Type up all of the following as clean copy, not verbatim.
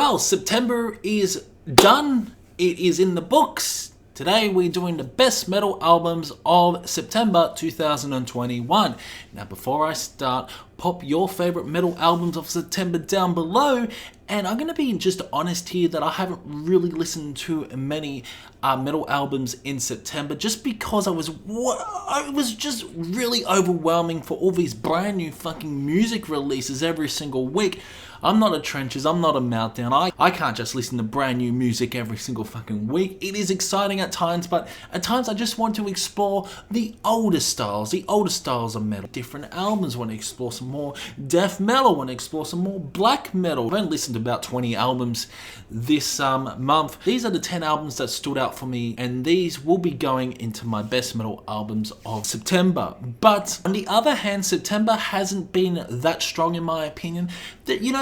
Well, September is done. It is in the books. Today we're doing the best metal albums of September 2021. Now before I start, pop your favorite metal albums of September down below. And I'm going to be just honest here that I haven't really listened to many metal albums in September just because it was just really overwhelming for all these brand new fucking music releases every single week. I'm not a Trenches, I'm not a Meltdown. I can't just listen to brand new music every single fucking week. It is exciting at times, but at times I just want to explore the older styles of metal. Different albums, I want to explore some more death metal, I want to explore some more black metal. I've only listened to about 20 albums this month. These are the 10 albums that stood out for me, and these will be going into my best metal albums of September. But on the other hand, September hasn't been that strong in my opinion.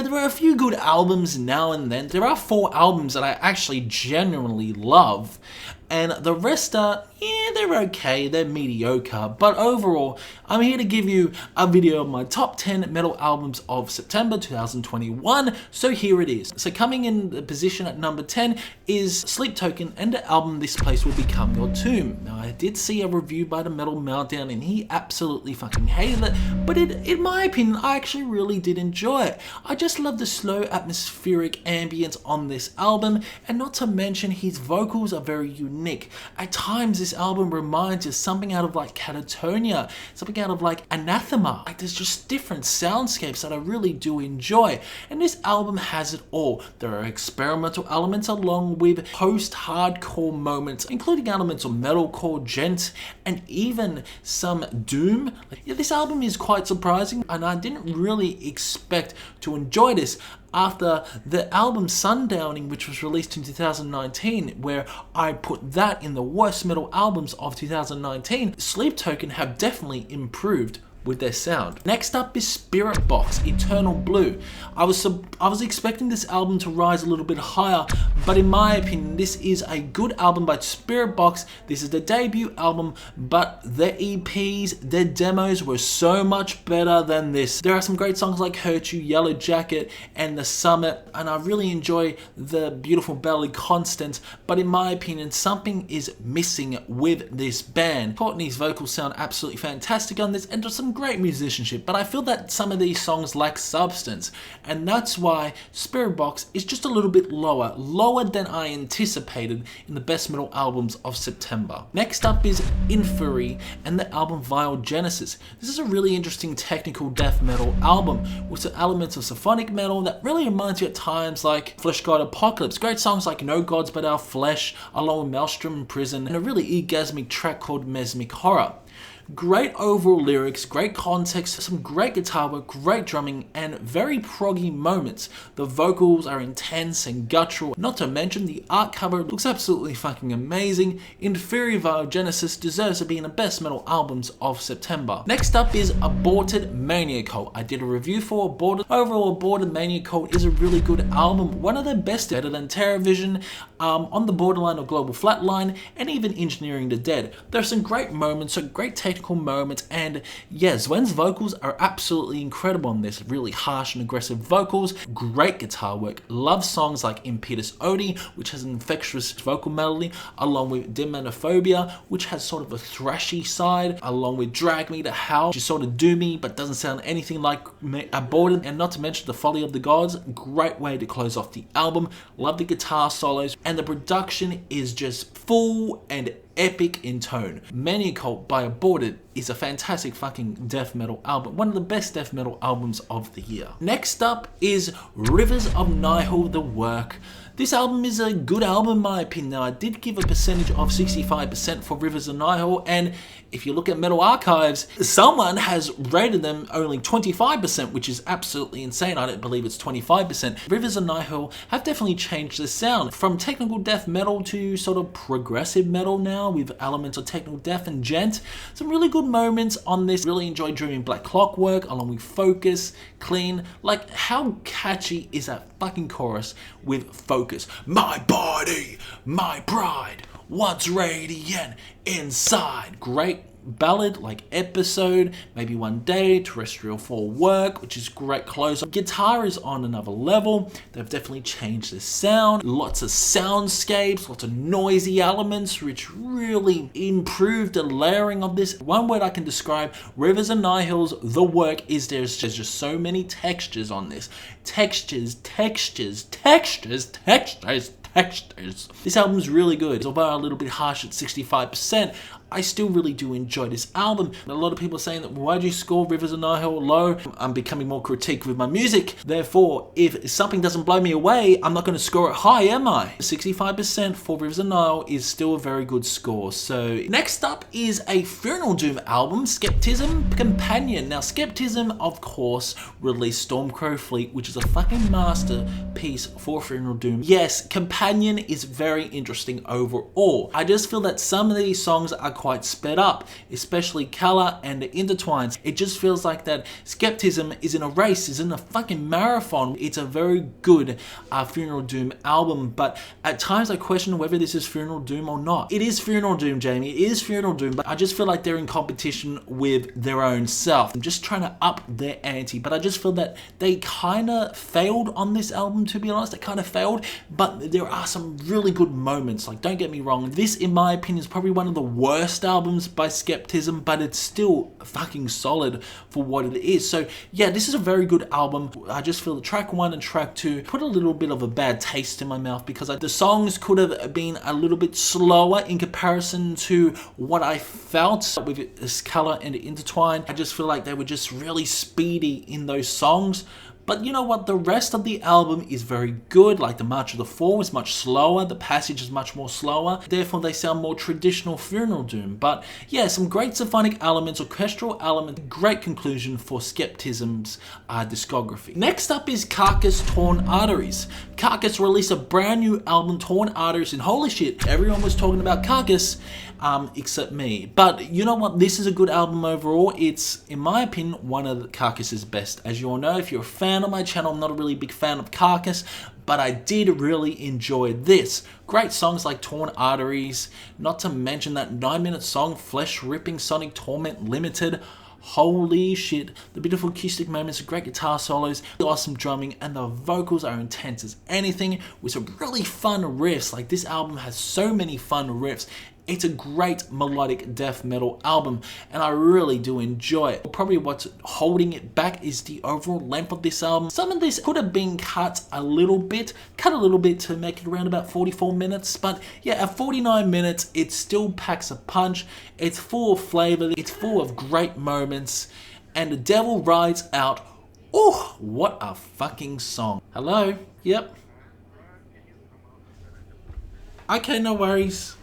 There are a few good albums now and then. There are 4 albums that I actually genuinely love, and the rest are, they're okay, they're mediocre. But overall, I'm here to give you a video of my top 10 metal albums of September 2021. So here it is. So coming in the position at number 10 is Sleep Token and the album This Place Will Become Your Tomb. Now I did see a review by the Metal Meltdown and he absolutely fucking hated it, but in my opinion, I actually really did enjoy it. I just love the slow atmospheric ambience on this album, and not to mention his vocals are very unique. At times this album reminds you of something out of like Catatonia, something out of like Anathema. Like there's just different soundscapes that I really do enjoy, and this album has it all. There are experimental elements along with post-hardcore moments, including elements of metalcore, gent, and even some doom. This album is quite surprising, and I didn't really expect to enjoy this after the album Sundowning, which was released in 2019, where I put that in the worst metal albums of 2019. Sleep Token have definitely improved with their sound. Next up is Spiritbox, Eternal Blue. I was expecting this album to rise a little bit higher, but in my opinion, this is a good album by Spiritbox. This is the debut album, but their EPs, their demos were so much better than this. There are some great songs like Hurt You, Yellow Jacket, and The Summit, and I really enjoy the Beautiful Belly Constant, but in my opinion, something is missing with this band. Courtney's vocals sound absolutely fantastic on this, and there's some great musicianship, but I feel that some of these songs lack substance, and that's why Spiritbox is just a little bit lower than I anticipated in the best metal albums of September. Next up is Inferi and the album Infernal Genesis. This is a really interesting technical death metal album with some elements of symphonic metal that really reminds you at times like Flesh God Apocalypse. Great songs like No Gods But Our Flesh, along with Maelstrom in Prison, and a really orgasmic track called Mesmic Horror. Great overall lyrics, great context, some great guitar work, great drumming, and very proggy moments. The vocals are intense and guttural, not to mention the art cover looks absolutely fucking amazing. Inferi Genesis deserves to be in the best metal albums of September. Next up is Aborted Maniacult. I did a review for Aborted. Overall, Aborted Maniacult is a really good album, one of the best, better than TerraVision, on the borderline of Global Flatline, and even Engineering the Dead. There are some great moments, some great technical moments, and yeah, Sven's vocals are absolutely incredible on this. Really harsh and aggressive vocals, great guitar work. Love songs like Impetus Odi, which has an infectious vocal melody, along with Demanophobia, which has sort of a thrashy side, along with Drag Me to Hell, which is sort of doomy but doesn't sound anything like Aborted, and not to mention The Folly of the Gods. Great way to close off the album. Love the guitar solos, and the production is just full and epic in tone. Maniacult by Aborted is a fantastic fucking death metal album, one of the best death metal albums of the year. Next up is Rivers of Nihil, The Work. This album is a good album in my opinion. Now, I did give a percentage of 65% for Rivers of Nihil, and if you look at Metal Archives, someone has rated them only 25%, which is absolutely insane. I don't believe it's 25%. Rivers of Nihil have definitely changed the sound from technical death metal to sort of progressive metal now with elements of technical death and gent. Some really good moments on this. Really enjoyed Dreaming Black Clockwork along with Focus, Clean. Like, how catchy is that fucking chorus with Focus? My body, my pride, once radiant inside. Great ballad like Episode, Maybe One Day, Terrestrial for Work, which is great close-up. Guitar is on another level. They've definitely changed the sound. Lots of soundscapes, lots of noisy elements, which really improved the layering of this. One word I can describe Rivers and Nihil's The Work is there's just so many textures on this. Textures. This album's really good. Although a little bit harsh at 65%, I still really do enjoy this album. A lot of people are saying that, why do you score Rivers and Nihil low? I'm becoming more critique with my music. Therefore, if something doesn't blow me away, I'm not going to score it high, am I? 65% for Rivers and Nihil is still a very good score. So next up is a Infernal Doom album, Skepticism Companion. Now, Skepticism, of course, released Stormcrow Fleet, which is a fucking masterpiece for Infernal Doom. Yes, Companion is very interesting overall. I just feel that some of these songs are quite sped up, especially Color and the Intertwines. It just feels like that Skepticism is in a race, is in a fucking marathon. It's a very good Infernal Doom album, but at times I question whether this is Infernal Doom or not. It is Infernal Doom, Jamie. It is Infernal Doom, but I just feel like they're in competition with their own self. I'm just trying to up their ante, but I just feel that they kind of failed on this album, to be honest. They kind of failed, but there are some really good moments. Like, don't get me wrong, this, in my opinion, is probably one of the worst albums by Skepticism, but it's still fucking solid for what it is. So yeah, this is a very good album. I just feel that track 1 and track 2 put a little bit of a bad taste in my mouth because the songs could have been a little bit slower in comparison to what I felt with this Color and Intertwine. I just feel like they were just really speedy in those songs. But you know what, the rest of the album is very good. Like the March of the Fall is much slower, the Passage is much more slower, therefore they sound more traditional Infernal Doom. But yeah, some great symphonic elements, orchestral elements, great conclusion for Skepticism's discography. Next up is Carcass Torn Arteries. Carcass released a brand new album, Torn Arteries, and holy shit, everyone was talking about Carcass, except me. But you know what, this is a good album overall. It's, in my opinion, one of Carcass's best. As you all know, if you're a fan of my channel, I'm not a really big fan of Carcass, but I did really enjoy this. Great songs like Torn Arteries, not to mention that 9-minute song, Flesh Ripping Sonic Torment Limited. Holy shit, the beautiful acoustic moments, great guitar solos, awesome drumming, and the vocals are intense as anything with some really fun riffs. Like, this album has so many fun riffs. It's a great melodic death metal album, and I really do enjoy it. Probably what's holding it back is the overall length of this album. Some of this could have been cut a little bit to make it around about 44 minutes, but yeah, at 49 minutes, it still packs a punch. It's full of flavor, it's full of great moments, and The Devil Rides Out. Oh, what a fucking song. Hello? Yep. Okay, no worries.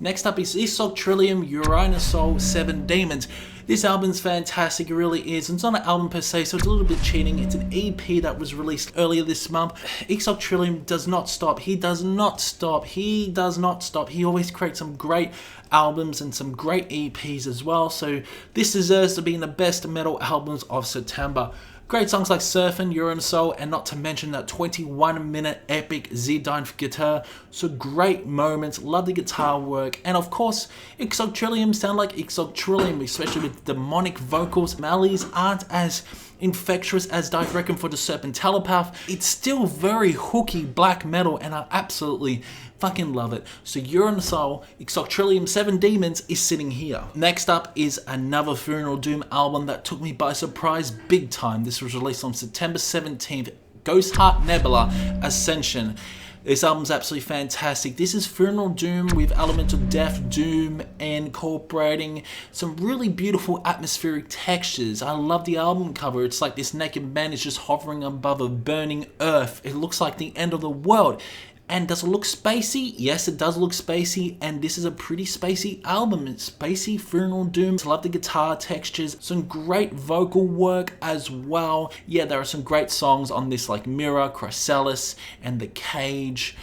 Next up is Esoctrilihum, Urionhsol, 7 Demons. This album's fantastic, it really is. It's not an album per se, so it's a little bit cheating. It's an EP that was released earlier this month. Esoctrilihum does not stop. He does not stop. He does not stop. He always creates some great albums and some great EPs as well. So this deserves to be in the best metal albums of September. Great songs like Surfin', Urionhsol, and not to mention that 21-minute epic Z-Dyne guitar. So great moments, love the guitar work, and of course, Exotrillium sound like Exotrillium, especially with demonic vocals. Malleys aren't as infectious as Dive Reckon for the Serpent Telepath. It's still very hooky black metal, and I absolutely fucking love it. So Urionhsol, Esoctrilihum, 7 Demons is sitting here. Next up is another Infernal Doom album that took me by surprise big time. This was released on September 17th. Ghostheart, Nebula, Ascension. This album's absolutely fantastic. This is Infernal Doom with elements of death doom, incorporating some really beautiful atmospheric textures. I love the album cover. It's like this naked man is just hovering above a burning earth. It looks like the end of the world. And does it look spacey? Yes, it does look spacey, and this is a pretty spacey album. It's spacey Infernal Doom. I love the guitar textures, some great vocal work as well. Yeah, there are some great songs on this like Mirror, Chrysalis, and The Cage.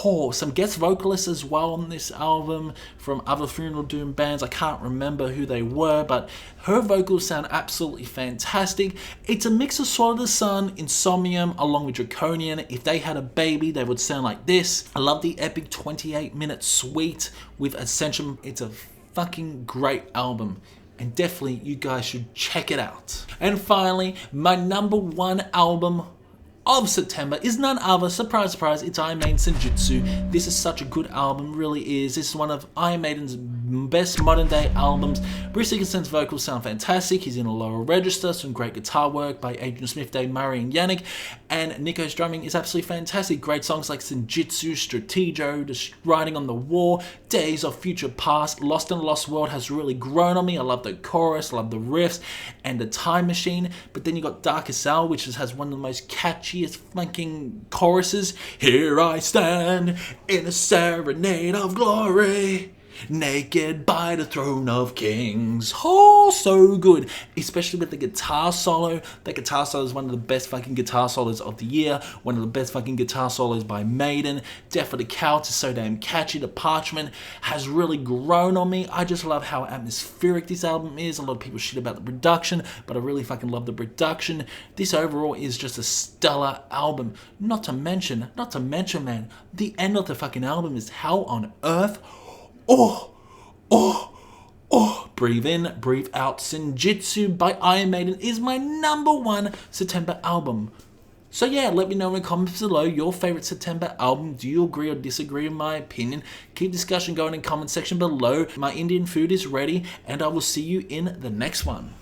Oh, some guest vocalists as well on this album from other Infernal Doom bands. I can't remember who they were, but her vocals sound absolutely fantastic. It's a mix of Sword of the Sun, Insomnium, along with Draconian. If they had a baby, they would sound like this. I love the epic 28-minute suite with Ascension. It's a fucking great album. And definitely you guys should check it out. And finally, my number one album of September is none other, surprise, surprise, it's Iron Maiden's Senjutsu. This is such a good album, really is. This is one of Iron Maiden's best modern day albums. Bruce Dickinson's vocals sound fantastic. He's in a lower register, some great guitar work by Adrian Smith, Dave Murray and Yannick, and Nico's drumming is absolutely fantastic. Great songs like Senjutsu, Strategio, Riding on the War, Days of Future Past, Lost in a Lost World has really grown on me. I love the chorus, I love the riffs, and the Time Machine. But then you got Darkest Hour, which has one of the most catchiest fucking choruses. Here I stand in a serenade of glory, naked by the throne of kings. Oh, so good. Especially with the guitar solo. That guitar solo is one of the best fucking guitar solos of the year. One of the best fucking guitar solos by Maiden. Death of the Couch is so damn catchy. The Parchment has really grown on me. I just love how atmospheric this album is. A lot of people shit about the production, but I really fucking love the production. This overall is just a stellar album. Not to mention, man, the end of the fucking album is Hell on Earth. Breathe in, breathe out. Senjutsu by Iron Maiden is my number one September album. So yeah, let me know in the comments below your favorite September album. Do you agree or disagree with my opinion? Keep discussion going in the comment section below. My Indian food is ready, and I will see you in the next one.